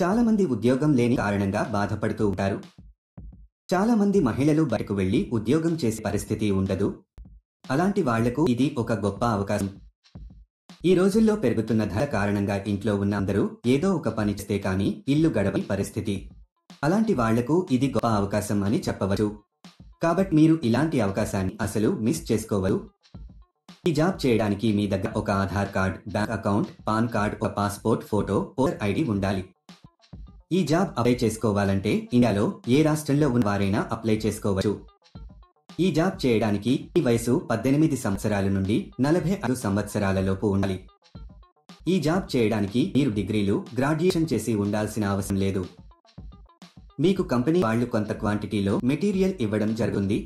చాలా మంది ఉద్యోగం లేని కారణంగా బాధపడుతూ ఉంటారు. చాలా మంది మహిళలు బయటకు వెళ్లి ఉద్యోగం చేసే పరిస్థితి ఉండదు. అలాంటి వాళ్లకు ఇది ఒక గొప్ప అవకాశం. ఈ రోజుల్లో పెరుగుతున్న ధర కారణంగా ఇంట్లో ఉన్న అందరూ ఏదో ఒక పని చేస్తే కానీ ఇల్లు గడవని పరిస్థితి. అలాంటి వాళ్లకు ఇది గొప్ప అవకాశం అని చెప్పవచ్చు. కాబట్టి మీరు ఇలాంటి అవకాశాన్ని అసలు మిస్ చేసుకోవద్దు. ఈ జాబ్ చేయడానికి మీ దగ్గర ఒక Aadhaar card, bank account, pan card, ఒక పాస్పోర్ట్ ఫోటో, ఓటర్ ఐడి ఉండాలి. ఈ జాబ్ అప్లై చేసుకోవాలంటే ఇండియాలో ఏ రాష్ట్రంలో ఉన్నవారైనా అప్లై చేసుకోవచ్చు. ఈ జాబ్ చేయడానికి ఈ వయసు 18 సంవత్సరాల నుండి 45 సంవత్సరాల లోపు ఉండాలి. ఈ జాబ్ చేయడానికి మీరు డిగ్రీలు, గ్రాడ్యుయేషన్ చేసి ఉండాల్సిన అవసరం లేదు. మీకు కంపెనీ వాళ్ళు కొంత క్వాంటిటీలో మెటీరియల్ ఇవ్వడం జరుగుతుంది.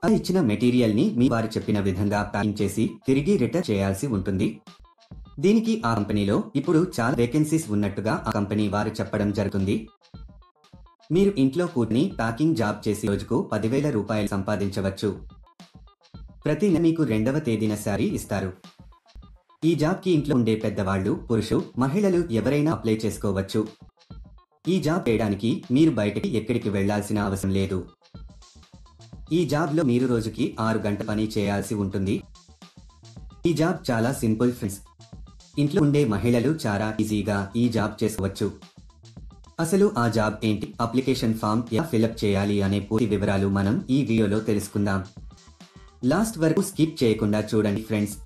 ఆ ఇచ్చిన మెటీరియల్ ని మీ వారు చెప్పిన విధంగా ప్యాకింగ్ చేసి తిరిగి రిటర్న్ చేయాల్సి ఉంటుంది. దీనికి ఆ కంపెనీలో ఇప్పుడు చాలా వేకెన్సీస్ ఉన్నట్టుగా ఆ కంపెనీ వారు చెప్పడం జరుగుతుంది. మీరు ఇంట్లో కూర్చుని ప్యాకింగ్ జాబ్ చేసి రోజుకు 10,000 రూపాయలు సంపాదించవచ్చు. ప్రతి నెల మీకు 2వ తేదీన శాలరీ ఇస్తారు. ఈ జాబ్ కి ఇంట్లో ఉండే పెద్దవాళ్లు, పురుషులు, మహిళలు ఎవరైనా అప్లై చేసుకోవచ్చు. ఈ జాబ్ చేయడానికి మీరు బయటికి ఎక్కడికి వెళ్లాల్సిన అవసరం లేదు. ఈ జాబ్ లో మీరు రోజుకి 6 గంటల పని చేయాల్సి ఉంటుంది. ఈ జాబ్ చాలా సింపుల్ ఫ్రెండ్స్. ఇంట్లో ఉండే మహిళలు చాలా ఈజీగా ఈ జాబ్ చేసుకోవచ్చు. అసలు ఆ జాబ్ ఏంటి, అప్లికేషన్ ఫామ్ ఎలా ఫిలప్ చేయాలి అనే పూర్తి వివరాలు మనం ఈ వీడియోలో తెలుసుకుందాం. లాస్ట్ వరకు స్కిప్ చేయకుండా చూడండి ఫ్రెండ్స్.